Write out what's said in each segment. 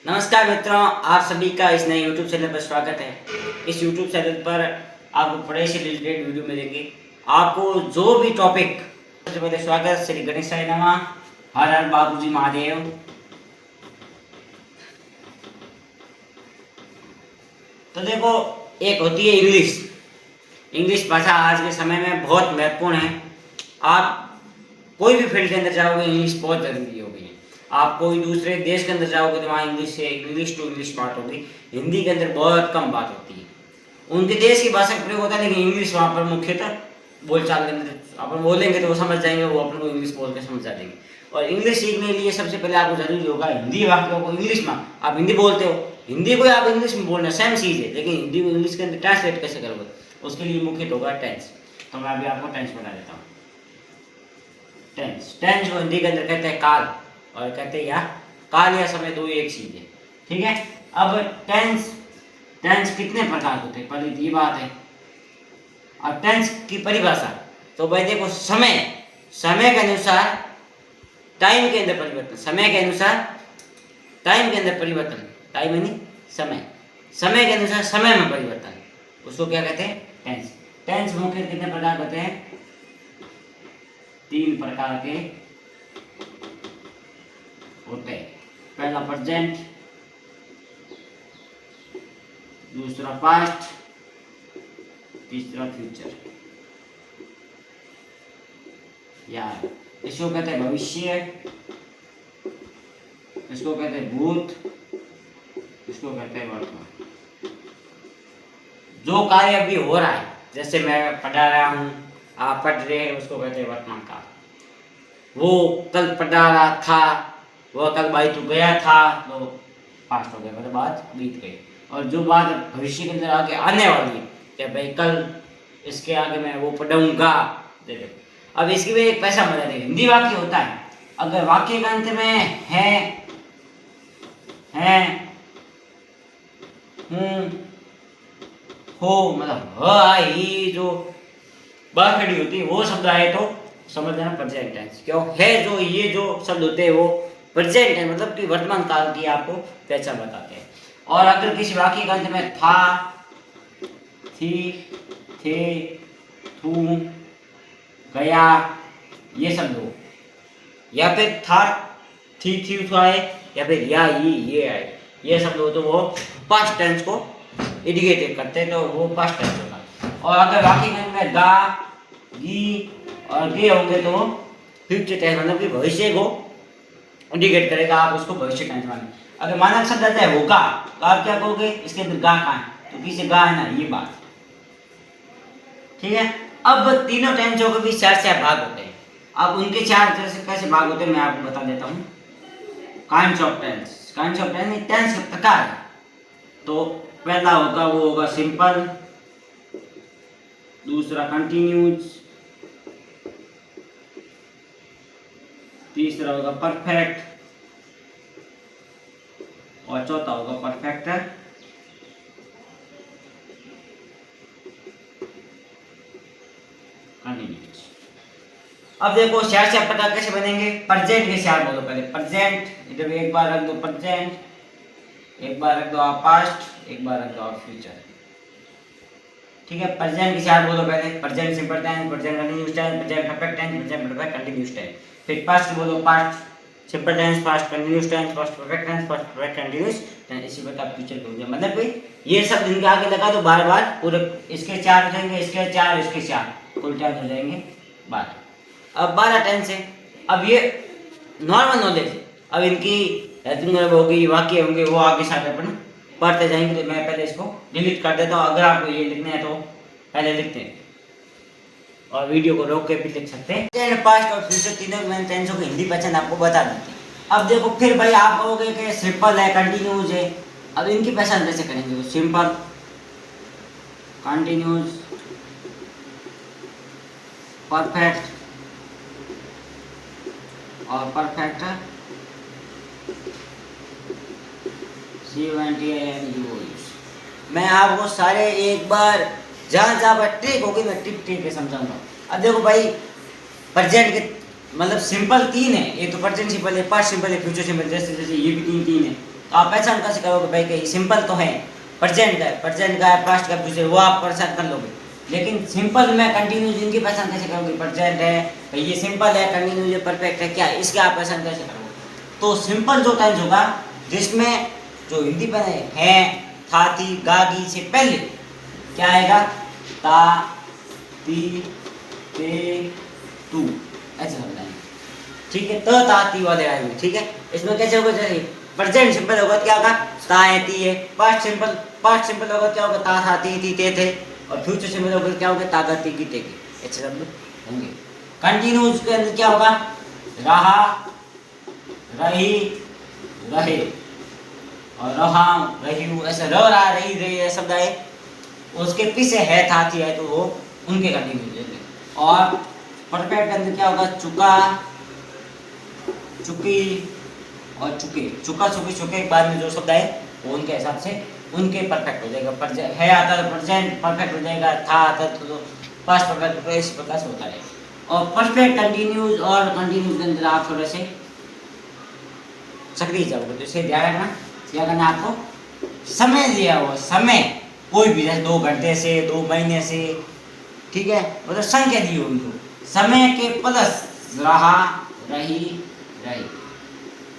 नमस्कार मित्रों, आप सभी का इस नए YouTube चैनल पर स्वागत है। इस YouTube चैनल पर आपको पढ़ाई से रिलेटेड वीडियो मिलेंगे। आपको जो भी टॉपिक, सबसे पहले स्वागत, श्री गणेशाय नमः, हर हर बाबूजी महादेव। तो देखो, एक होती है इंग्लिश भाषा आज के समय में बहुत महत्वपूर्ण है। आप कोई भी फील्ड के अंदर जाओगे, इंग्लिश बहुत जरूरी हो गई है। आप कोई दूसरे देश के अंदर जाओगे तो वहाँ इंग्लिश टू इंग्लिश बात होगी। हिंदी के अंदर बहुत कम बात होती है। उनके देश की भाषा का प्रयोग होता है, लेकिन इंग्लिश वहाँ पर मुख्यतः बोलचाल के अंदर अपन बोलेंगे तो वो समझ जाएंगे, वो अपन को इंग्लिश बोल के समझा देंगे। और इंग्लिश सीखने के लिए सबसे पहले आपको जरूरी होगा हिंदी वाक्यों को इंग्लिश में। आप हिंदी बोलते हो, हिंदी को आप इंग्लिश में बोलना सेम चीज़ है, लेकिन हिंदी को इंग्लिश के अंदर ट्रांसलेट कैसे करोगे, उसके लिए मुख्य होगा टेंस। तो मैं अभी आपको टेंस बता देता हूँ। टेंस को हिंदी के अंदर कहते हैं काल, और कहते हैं या काल या समय, दो एक चीज है। ठीक है। अब टेंस कितने प्रकार होते हैं, पहले ये बात है। अब टेंस की परिभाषा तो भाई देखो, समय के अनुसार टाइम के अंदर परिवर्तन, समय के अनुसार टाइम के अंदर परिवर्तन, टाइम यानी समय के अनुसार समय में परिवर्तन, उसको क्या कहते हैं, टेंस। टेंस मुख्य कितने प्रकार होते हैं, 3 प्रकार के होते हैं। पहला प्रेजेंट, दूसरा पास्ट, तीसरा फ्यूचर। यार इसको कहते हैं भविष्य, इसको कहते हैं भूत, इसको कहते हैं वर्तमान। जो कार्य अभी हो रहा है, जैसे मैं पढ़ा रहा हूँ, आप पढ़ रहे हैं, उसको कहते हैं वर्तमान काल। वो कल पढ़ा रहा था, वह कल भाई तू गया था, तो पास्ट हो गया, मतलब बात बीत गई। और जो बात भविष्य के अंदर आगे आने वाली है, कि भाई कल इसके आगे मैं वो पढ़ूंगा। देखो, अब इसकी भी एक पैसा मजा देगा। हिंदी वाक्य होता है, अगर वाक्य के अंत में है, हो, मतलब ही जो बात खड़ी होती है, वो शब्द आए तो समझ लेना प्रेजेंट टेंस। क्यों है, जो ये जो शब्द होते हैं वो प्रेजेंट है, मतलब कि वर्तमान काल की आपको पहचान बताते हैं। और अगर किसी वाक्य के अंत में था, थी, थे, थू, गया, ये शब्द हो, या फिर था, थी आए, या फिर या ये आए, ये शब्द हो, तो वो पास्ट टेंस को इंडिकेट करते हैं, तो वो पास्ट टेंस होगा। और अगर वाक्य के अंत में गा, गी और गे होंगे तो फ्यूचर टेंस, मतलब कि भविष्य को इंडिकेट करेगा, आप उसको भविष्य टेंस माने। अगर मानव शब्द आता है होगा, तो आप क्या कहोगे, इसके अंदर गा कहाँ है, तो पीछे गा है ना, ये बात। ठीक है। अब तीनों टेंसों के भी 4 भाग होते हैं। अब उनके 4 कैसे भाग होते हैं मैं आपको बता देता हूँ। काइंड्स ऑफ टेंस टेंस का प्रकार है। तो पहला होगा वो होगा सिंपल, दूसरा कंटिन्यूज, तीसरा होगा परफेक्ट, और चौथा होगा परफेक्ट कंटिन्यूस। अब देखो 4 प्रकार कैसे बनेंगे। प्रेजेंट के 4 बोलो पहले। प्रेजेंट, इधर एक बार रख दो प्रेजेंट, एक बार रख दो आप पास्ट, एक बार रख दो आप फ्यूचर। ठीक है। प्रेजेंट के 4 बोलो पहले। Present simple tense, present continuous tense, present perfect tense, present perfect continuous tense. फिर पास्ट बोलो, past simple tense, past continuous tense, past perfect tense, past perfect continuous tense. इसी प्रकार फ्यूचर बोलोगे, मतलब भाई ये सब इनके आगे लगा दो बार बार, पूरे इसके 4 हो जाएंगे, इसके 4, इसके 4, कुल टेंस हो जाएंगे 12। अब 12 टेंस है। अब ये नॉर्मल नॉलेज है। अब इनकी हेल्पिंग वर्ब होगी, वाक्य होंगे, वो आगे साथ अपन पढ़ते जाएंगे। तो मैं पहले इसको डिलीट कर देता हूँ। अगर आपको ये लिखने हैं तो पहले लिखते हैं, और वीडियो को रोक के भी लिख सकते हैं। पास्ट और फ्यूचर तीनों मैंने टेंसों की हिंदी पहचान आपको बता दी थी। अब देखो फिर भाई आप कहोगे कि सिंपल है, कंटिन्यूज है, अब इनकी पहचान कैसे करेंगे। सिंपल, कंटिन्यूज, परफेक्ट और परफेक्ट मैं आपको सारे एक बार जहाँ जहाँ पर ट्रिक होगी मैं टिप टिप के समझाऊंगा। अब देखो भाई, प्रेजेंट के मतलब सिंपल 3 है। एक तो प्रेजेंट सिंपल है, पास्ट सिंपल है, फ्यूचर सिंपल, जैसे जैसे ये भी 3 है। तो आप पहचान कैसे करोगे भाई कि सिंपल तो है, प्रेजेंट का है, पास्ट का फ्यूचर, वो आप पहचान कर लोगे। लेकिन सिंपल में कंटिन्यूस इनकी पहचान कैसे करोगे? प्रेजेंट है भाई, ये सिंपल है, कंटिन्यूस है, परफेक्ट है, क्या है इसकी आप पहचान कैसे करोगे? तो सिंपल जो टेंस होगा जिसमें जो हिंदी पर है था थी गागी से पहले क्या आएगा? ता ती ते तू, ऐसे होता है। ठीक है, त ता ती वाले आएंगे। ठीक है, इसमें कैसे होगा? जैसे प्रेजेंट सिंपल होगा क्या होगा? ता है ती है। पास्ट सिंपल होगा क्या होगा? ता था ती ते थे। और फ्यूचर सिंपल होगा क्या होगा? ता ती की ते की। ऐसे शब्द होंगे। कंटिन्यूस के अंदर क्या होगा? रहा, रही, रहे और रहा, रही हूँ, ऐसे रह रहा, रही ये शब्द आए, उसके पीछे है था थी है तो वो उनके कंटिन्यूस होंगे। और परफेक्ट के अंदर क्या होगा? चुका, चुकी और चुके। चुका, चुकी, चुके के बाद में जो शब्द आए वो उनके हिसाब से उनके परफेक्ट हो जाएगा। है आता तो प्रेजेंट परफेक्ट हो जाएगा, था आता तो पास्ट परफेक्ट, तो इस प्रकार से होता है। और परफेक्ट, कंटिन्यूस और कंटिन्यूस के अंदर आप थोड़े से सक्रिय जाओगे तो इसे ध्यान रखना। क्या करना आपको? समय दिया हुआ, समय कोई भी, जैसे 2 घंटे से, 2 महीने से, ठीक है, मतलब संख्या दी होगी तो समय के प्लस रहा, रही, रही।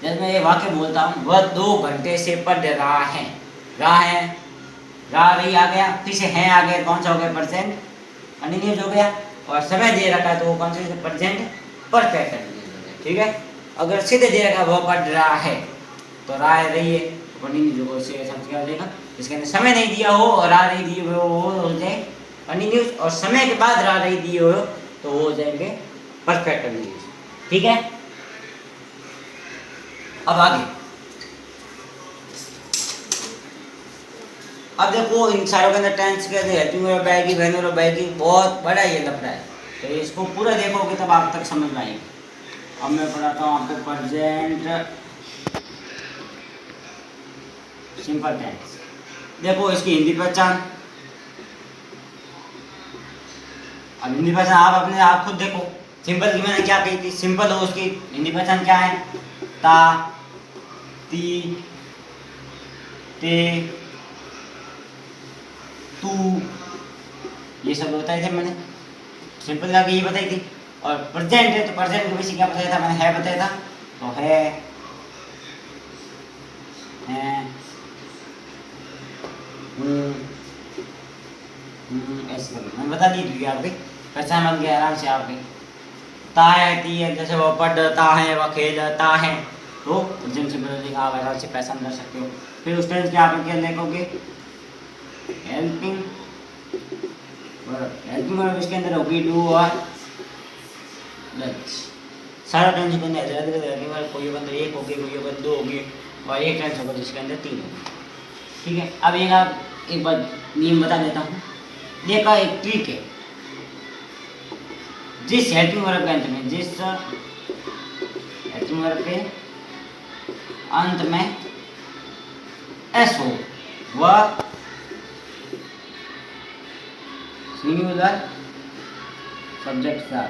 जैसे मैं ये वाक्य बोलता हूँ, वह 2 घंटे से पढ़ रहा है। रहा है, रहा रही आ गया, पीछे है आ गया, कौन सा हो गया? प्रेजेंट कंटिन्यूस हो गया। और समय दे रखा है तो वो कौन सा? प्रेजेंट परफेक्ट कंटिन्यूस हो गया। ठीक है, अगर सीधे दे रखा है वह पढ़ रहा है तो रहा रही है कंटिन्यूस जो क्या हो जाएगा? इसके अंदर समय नहीं दिया हो और रहा रही दिए हो वो हो जाए कंटिन्यूस, और समय के बाद रहा रही दिए हो तो वो हो जाएंगे परफेक्ट कंटिन्यूस। ठीक है, अब आगे। अब देखो इन सारों के अंदर टेंस के अंदर हेल्पिंग वर्ब आएगी, वेन वर्ब आएगी, बहुत बड़ा ये लफड़ा है। तो इसको पूरा देखोगे तब आप तक समझ में आएगी। अब मैं पढ़ाता हूँ आपको प्रेजेंट सिंपल टेंस। देखो इसकी हिंदी पहचान। अब हिंदी पहचान आप अपने आप खुद देखो। सिंपल की मैंने क्या कही थी? सिंपल हो, उसकी हिंदी पहचान क्या है? ता, ती, ते, तू, ये सब बताए थे मैंने। सिंपल का ये बताई थी। और प्रेजेंट है तो प्रेजेंट को वैसे क्या बताया था मैंने? है बताया था। तो है, ऐसे मैंने बता दी थी आपकी पहचान बन गया आराम से आपकी। ता है, ती है, जैसे वो पढ़ता है, वह खेलता है, तो प्रेजेंट सिंपल आप आराम से पहचान कर सकते हो। फिर उस टेंस के आप क्या लिखोगे? Helping verb. हेल्पिंग वर्ब इसके अंदर होगी डू और डज। सारा टेंस के अंदर हेल्पिंग वर्ब कोई बंदा 1 होगी, कोई बंदा 2 होगी और एक टेंस होगा जिसके अंदर 3 होगी। ठीक है, अब एक आप एक बार नियम बता देता हूँ। देखा एक ट्रिक है, जिस हेल्पिंग वर्ब के अंत में, जिस हेल्पिंग वर्ब के अंत में एस हो वह सिंगुलर सब्जेक्ट था।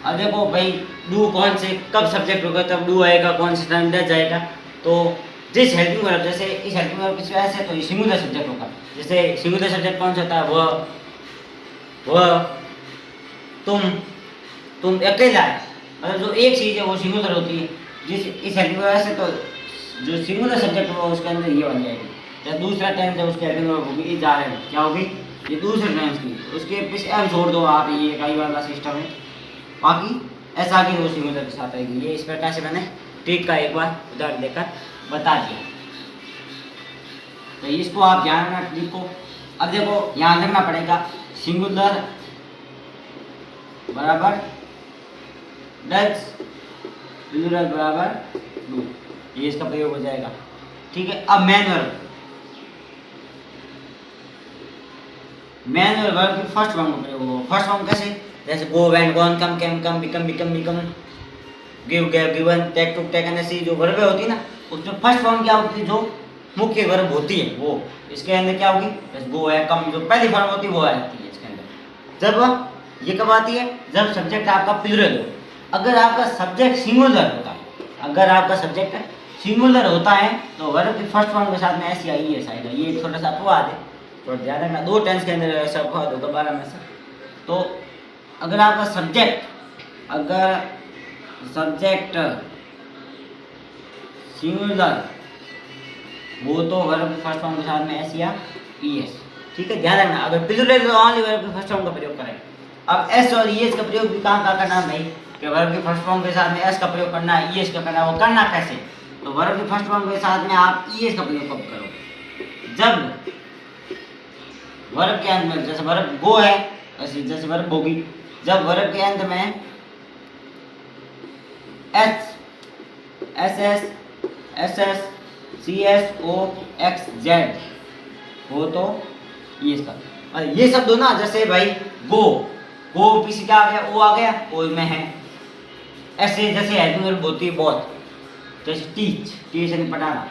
अब देखो भाई डू कौन से कब सब्जेक्ट होगा तब डू आएगा, कौन से टाइम डज आएगा। तो जिस हेल्पिंग वर्ब, जैसे इस हेल्पिंग वर्ब किस वजह से, तो ये सिंगुलर सब्जेक्ट होगा। जैसे सिंगुलर सब्जेक्ट कौन सा होता है? वह, तुम अकेला है, मतलब जो एक चीज़ है वो सिंगुलर होती है। जिस इस हेल्पिंग वर्ब से तो जो सिंगुलर सब्जेक्ट होगा उसके अंदर ये बन जाएगी। जब दूसरा टाइम जब उसकी हेल्पिंग वर्ब होगी, ये जा रहे हैं क्या होगी? ये दूसरे टेंस की, उसके पीछे एम छोड़ दो आप, ये कई वाला सिस्टम है। बाकी ऐसा आगे वो सिंगुलर के साथ आएगी। ये इस प्रकार से मैंने ट्रिक का एक बार उदाहरण देकर बता दिया। तो इसको आप ध्यान रखना ट्रिक को। अब देखो यहाँ रखना पड़ेगा सिंगुलर बराबर डज, प्लूरल बराबर डू, ये इसका प्रयोग हो जाएगा। ठीक है, अब मेन वर्ब, मेन वर्ब की फर्स्ट फॉर्म का प्रयोग होगा। फर्स्ट फॉर्म कैसे? जैसे go, went, gone, come, came, come, become, become, give, gave, given, take, took, taken, ऐसी जो वर्ब होती है ना, उसमें फर्स्ट फॉर्म क्या होती है? जो मुख्य वर्ब होती है वो इसके अंदर क्या होगी? जैसे गो है, कम, जो पहली फॉर्म होती है वो आती है इसके अंदर। जब ये कब आती है? जब सब्जेक्ट आपका प्लूरल हो। अगर आपका सब्जेक्ट सिंगुलर होता है, अगर आपका सब्जेक्ट सिंगुलर होता है तो वर्ब के फर्स्ट फॉर्म के साथ में एस या ई एस आएगा। ये थोड़ा सा अपवाद है, तो ध्यान रखना, 2 टेंस के अंदर ऐसा अपवाद होगा 12 में से। तो अगर आपका सब्जेक्ट सिंगुलर वो तो वर्ब के फर्स्ट फॉर्म के साथ में एस या ई एस, ठीक है, ध्यान रखना। अगर प्लूरल तो ओनली वर्ब के फर्स्ट फॉर्म का प्रयोग करें। अब एस और ई एस का प्रयोग भी कहाँ करना है भाई, कि वर्ब के फर्स्ट फॉर्म के साथ में एस का प्रयोग करना है, ई एस का करना है। वो करना कैसे, तो वर्ब के फर्स्ट फॉर्म के साथ में आप ई एस का प्रयोग कब करो, जब वर्ब के अंत में, जैसे वर्ब गो है जैसे वर्ब होगी, जब वर्ब के अंत में S S S C S O X Z हो तो ये इसका। और ये शब्द हो ना, जैसे भाई गो पीछे क्या आ गया, ओ आ गया, ओ में है। ऐसे जैसे हेल्पिंग वर्ब होती है बहुत, जैसे टीच यानी पढ़ाना,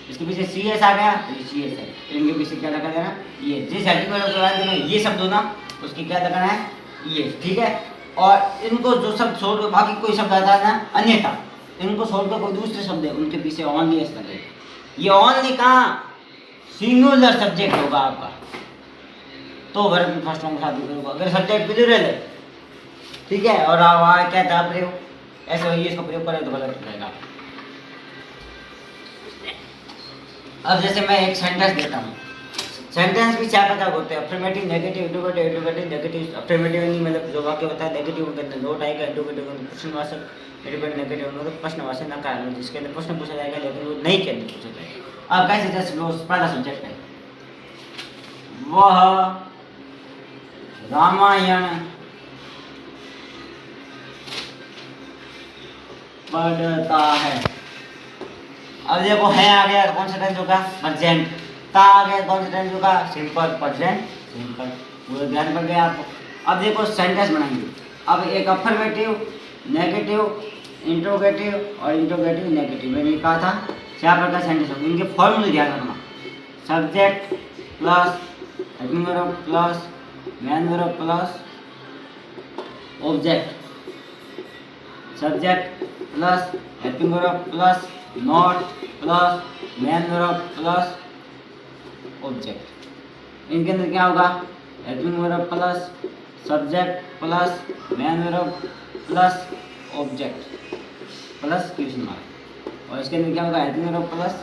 इसके पीछे सी एस आ गया तो ये सी एस है, तो इनके पीछे क्या लगा देना ये। जिस हेल्पिंग वर्ब के बाद में ये शब्द हो ना, उसकी क्या लगाना है ये, ठीक है। और इनको जो शब्द छोड़ कर बाकी कोई शब्द आता है ना अन्यथा, इनको छोड़कर कोई दूसरे शब्द है उनके पीछे ओनली एस लगेगा। ये ओनली कहाँ, सिंगुलर सब्जेक्ट होगा आपका, तो वर्ब के फर्स्ट फॉर्म के साथ होगा। अगर सब्जेक्ट प्लूरल है, ठीक है, और आप क्या था प्रयोग ऐसे वही इसका प्रयोग करें तो गलत रहेगा। अब जैसे मैं एक सेंटेंस देता हूँ, सेंटेंस भी 4 प्रकार होते हैं, affirmative, negative, interrogative, negative. Affirmative नहीं मतलब जो वाक्य होता है, नेगेटिव के अंदर नोट आएगा, इंटरोगेटिव में प्रश्नवाचक, नेगेटिव मतलब प्रश्नवाचक नकार, जिसके अंदर प्रश्न पूछा जाएगा लेकिन वो नहीं के अंदर पूछा जाएगा। अब कैसे, जैसे पहला सब्जेक्ट है, वह रामायण पढ़ता है। अब देखो है आ गया, कौन सा टेंस होगा, प्रेजेंट। ता आ गया, कौन सा टेंस होगा, सिंपल प्रेजेंट सिंपल। पूरा ध्यान पड़ गया आपको। अब देखो सेंटेंस बनाएंगे। अब एक अफर्मेटिव, नेगेटिव, इंट्रोगेटिव और इंट्रोगेटिव नेगेटिव, मैंने कहा था 4 प्रकार सेंटेंस होंगे। इनके फॉर्मूले ध्यान रखना, subject plus helping verb plus main verb plus object, subject plus helping verb plus not plus main verb plus object. इनके अंदर क्या होगा, helping verb plus subject plus main verb plus object plus question mark. और इसके अंदर क्या होगा, helping verb plus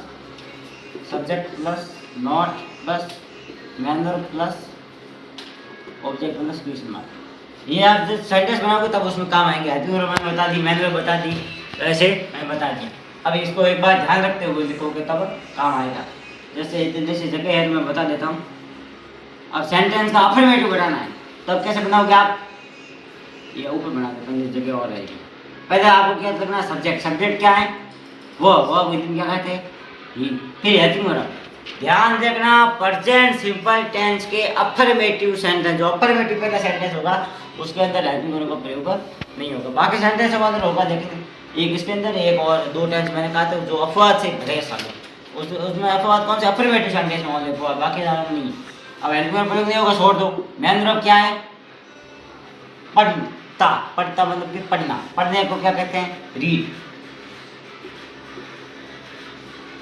subject plus not plus main verb plus object plus question mark. ये आप जब सेंटेंस बनाओगे तब उसमें काम आएंगे। हेल्पिंग वर्ब मैंने बता दी, मेन वर्ब बता दी, ऐसे मैंने बता दिया। अब इसको एक बार ध्यान रखते हुए लिखोगे तब काम आएगा। जैसे जगह है तो मैं बता देता हूँ। अब सेंटेंस का अफर्मेटिव बनाना है, तब कैसे बनाओगे आप, ये ऊपर बना देता हूँ, जगह और रहेगी। पहले आपको क्या करना है, सब्जेक्ट क्या है, वो क्या कहते हैं, फिर हेल्पिंग वर्ब। ध्यान रखना, प्रेजेंट सिंपल टेंस के अफर्मेटिव सेंटेंस, जो अफर्मेटिव पहला सेंटेंस होगा उसके अंदर हेल्पिंग वर्ब का प्रयोग नहीं होगा। बाकी सेंटेंस के अंदर होगा, लेकिन एक इसके अंदर एक और 2 टेंस मैंने कहा था जो अपवाद से भरे सारे, उसमें अपवाद कौन से, अफर्मेटिव सेंटेंस में होंगे अपवाद, बाकी ज़्यादा नहीं। अब हेल्पिंग वर्ब प्रयोग नहीं होगा, छोड़ दो। मेन वर्ब क्या है, पढ़ता मतलब कि पढ़ना, पढ़ने को क्या कहते हैं, रीड।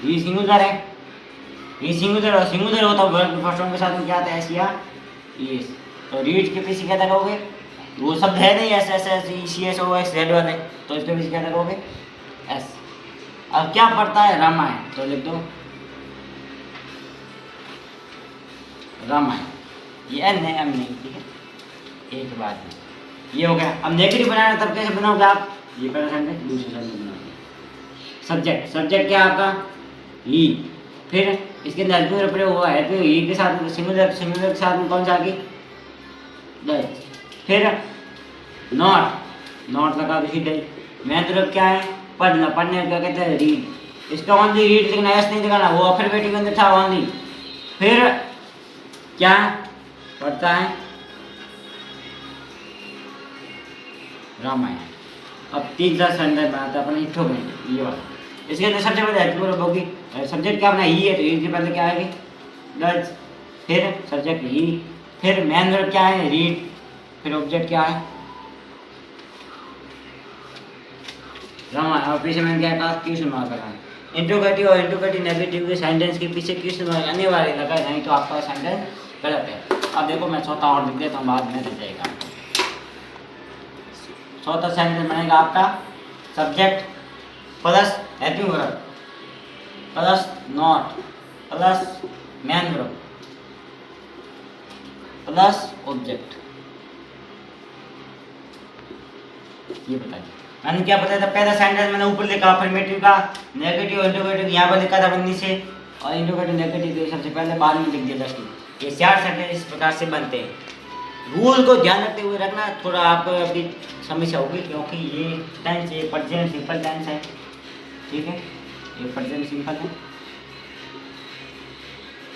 ये सिंगुलर है, ये सिंगुलर और सिंगुलर होता है वर्ब के फर्स्ट फॉर्म के साथ में क्या आता है, एस या एस। तो रीड के पीछे क्या लगाओगे, वो शब्द है नहीं S S S E C S O X Z वाले, तो इसके पीछे क्या लगाओगे, एस। अब क्या पढ़ता है, रामायण, तो लिख दो रामायण, ये एन है, एम नहीं, ठीक है, एक बात है। ये हो गया। अब नेगेटिव बनाना तब कैसे बनाओगे आप, ये पहला सेंटेंस दूसरे सेंटेंस बनाओगे। सब्जेक्ट क्या आपका, ही, फिर इसके अंदर हेल्पिंग वर्ब प्रयोग हुआ है, तो ही के साथ सिंगुलर के साथ में कौन सा आगे, फिर नॉट लगा दो सीधे। मेन वर्ब क्या है, पढ़ना, पढ़ने क्या कहते हैं, रीड। इसका ओनली रीड लिखना, एस नहीं लिखना, वो अफर्मेटिव के अंदर था ओनली। फिर क्या पढ़ता है, रामायण। अब 3 सेंटेंस बनाते हैं अपन, इंट्रोगेटिव ये वाला। इसके अंदर सबसे पहले हेल्पिंग वर्ब होगी, सब्जेक्ट क्या अपना ही है, तो इसके पहले क्या आएगी, डज, फिर सब्जेक्ट ही, फिर मेन वर्ब क्या है, रीड, फिर ऑब्जेक्ट क्या है, रामायण। और पीछे मैंने क्या कहा, क्वेश्चन मार्क करना है। इंट्रोगेटिव और इंट्रोगेटिव नेगेटिव के सेंटेंस के पीछे क्वेश्चन मार्क अनिवार्य लगा, नहीं तो आपका सेंटेंस गलत है। अब देखो मैं चौथा और लिख देता हूँ, बाद में रह जाएगा। चौथा सेंटेंस बनेगा आपका subject plus helping verb plus not plus man verb plus object. ये बताइए मैंने क्या बताया था? पहला सेंटेंस मैंने ऊपर लिखा अफर्मेटिव का, नेगेटिव इंट्रोगेटिव यहाँ पर लिखा था बंदी से, और इंट्रोगेटिव नेगेटिव के सबसे पहले बाद में लिख दिया जस्ट। ये 4 सेंटेंस इस प्रकार से बनते हैं। रूल को ध्यान रखते हुए रखना, थोड़ा आपको अभी समस्या होगी क्योंकि ये टेंस ये प्रेजेंट सिंपल टेंस है, ठीक है, ये प्रेजेंट सिंपल है,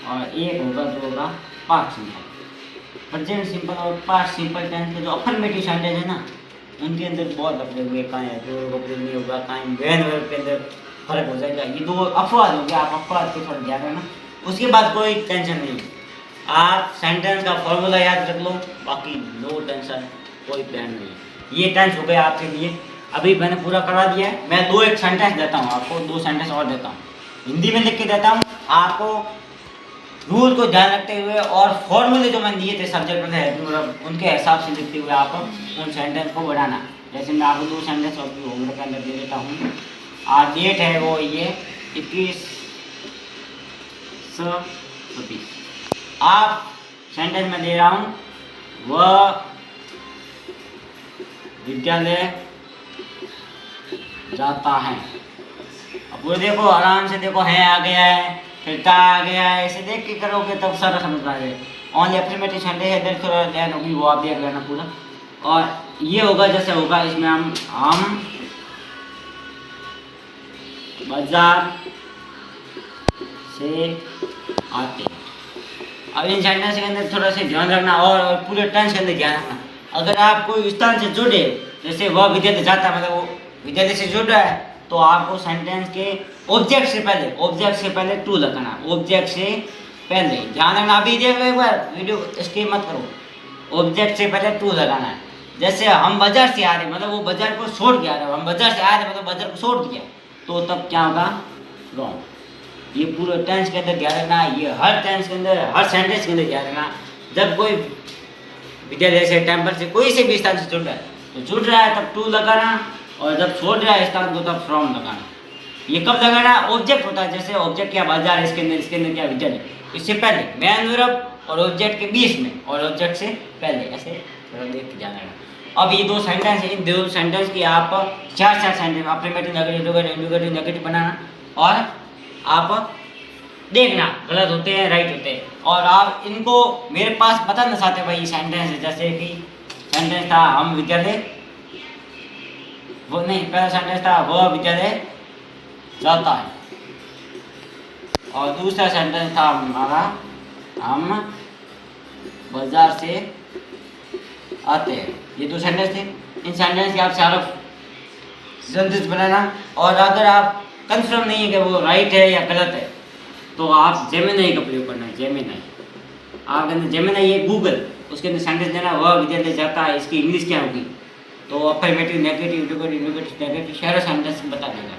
और एक होगा जो होगा पास्ट सिंपल। प्रेजेंट सिंपल और पास्ट सिंपल टेंस के जो अफर्मेटिव सेंटेंस है ना, उनके अंदर बहुत लफड़े हुए, कहाँ है जो कपड़े नहीं होगा, कहाँ वैन वर्ब के अंदर फर्क हो जाएगा। ये 2 अपवाद हो गया, आप अपवाद के थोड़ा ध्यान रखना। उसके बाद कोई टेंशन नहीं, आप सेंटेंस का फॉर्मूला याद रख लो, बाकी नो टेंशन, कोई प्लान नहीं। ये टेंस हो गया आपके लिए, अभी मैंने पूरा करवा दिया है। मैं 2 एक सेंटेंस देता हूँ आपको, 2 सेंटेंस और देता हूँ, हिंदी में लिख के देता हूँ आपको, रूल को ध्यान रखते हुए और फॉर्मूले जो मैंने दिए थे सब्जेक्ट में उनके हिसाब से लिखते हुए आप उन सेंटेंस को बढ़ाना। जैसे मैं आपको 2 सेंटेंस अभी होमवर्क के अंदर दे देता हूँ। आज डेट है वो ये 21/26। आप सेंटेंस में दे रहा हूँ, वह विद्यालय जाता है। अब वो देखो आराम से देखो, है आ गया है, फिर ता आ गया है, ऐसे देख के करोगे तब सारा समझ में आ जाएगा। ओनली अफर्मेटिव सेंटेंस है, इधर थोड़ा ध्यान होगी, वो आप देख लेना पूरा। और ये होगा जैसे होगा इसमें हम बाजार से आते हैं। अब इन सेंटेंस के अंदर थोड़ा सा ध्यान रखना, और पूरे टेंस के अंदर ध्यान रखना। अगर आप कोई स्थान से जुड़े, जैसे वह विद्यालय जाता है, मतलब वो विद्यालय से जुड़ रहा है, तो आपको सेंटेंस के ऑब्जेक्ट से पहले टू लगाना, ऑब्जेक्ट से पहले ध्यान रखना। अभी देख लो एक बार वीडियो, इसके मत करो, ऑब्जेक्ट से पहले टू लगाना है। जैसे हम बाजार से आ रहे, मतलब वो बाजार को छोड़ के आ रहे, हम बाजार से आ रहे मतलब बाजार को छोड़ दिया, तो तब क्या होगा? रॉन्ग। ये पूरे टेंस के अंदर ध्यान रखना, ये हर टेंस के अंदर, हर सेंटेंस के अंदर ध्यान रखना। जब कोई विद्यालय से, टेम्पल से, कोई से भी स्थान से जुड़ रहा है, तो जुड़ रहा है तब टू लगाना, और जब छोड़ रहा है स्थान को तब फ्रॉम लगाना। ये कब लगाना? ऑब्जेक्ट होता है, जैसे ऑब्जेक्ट क्या बाजार, इसके अंदर क्या विद्यालय, इससे पहले मैन वर्ब और ऑब्जेक्ट के बीच में, और ऑब्जेक्ट से पहले, ऐसे थोड़ा देख के जाना है। अब ये 2 सेंटेंस है, इन 2 सेंटेंस की आप 4 सेंटेंस अफर्मेटिव नेगेटिव नेगेटिव बनाना, और आप देखना गलत होते हैं राइट होते हैं, और आप इनको मेरे पास बताना चाहते हैं भाई ये सेंटेंस है। जैसे कि सेंटेंस था हम विद्यालय, वो नहीं, पहला सेंटेंस था वह विद्यालय जाता है, और दूसरा सेंटेंस था हमारा हम बाजार से आते हैं। ये 2 सेंटेंस थे, इन सेंटेंस के आप सारा सेंटेंस बनाना। और अगर आप कंफर्म नहीं है कि वो राइट है या गलत है, तो आप जेमिनी का प्रयोग करना है। जेमिनी, आप अंदर जेमिनी ये गूगल, उसके अंदर सेंटेंस देना, वह विद्यालय जाता है, इसकी इंग्लिश क्या होगी, तो अफर्मेटिव नेगेटिव नेगेटिव सारा सेंटेंस बता देगा।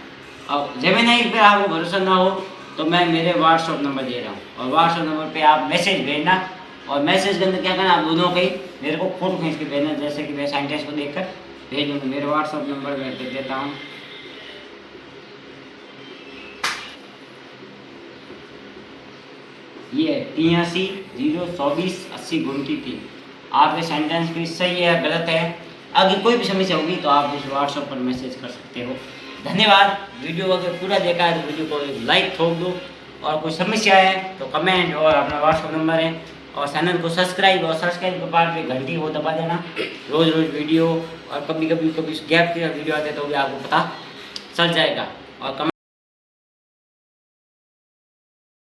अब जेमिनी पे आपको भरोसा ना हो तो मैं मेरे व्हाट्सअप नंबर दे रहा हूँ, और व्हाट्सअप नंबर पे आप मैसेज भेजना, और मैसेज के अंदर क्या करना, आप दोनों के मेरे को फोटो खींच के भेजना, जैसे कि मैं सेंटेंस को देखकर भेज दूँगा। मेरे व्हाट्सअप नंबर मैं दे देता हूँ, ये 83/024/80 आपके सेंटेंस भी सही है गलत है। अगर कोई भी समस्या होगी तो आप इस व्हाट्सएप पर मैसेज कर सकते हो। धन्यवाद। वीडियो अगर पूरा देखा है तो वीडियो को लाइक ठोक दो, और कोई समस्या है तो कमेंट, और अपना व्हाट्सएप नंबर है, और चैनल को सब्सक्राइब, और सब्सक्राइब के बाद में घंटी को दबा देना। रोज़ वीडियो, और कभी गैप के वीडियो आते तो भी आपको पता चल जाएगा। और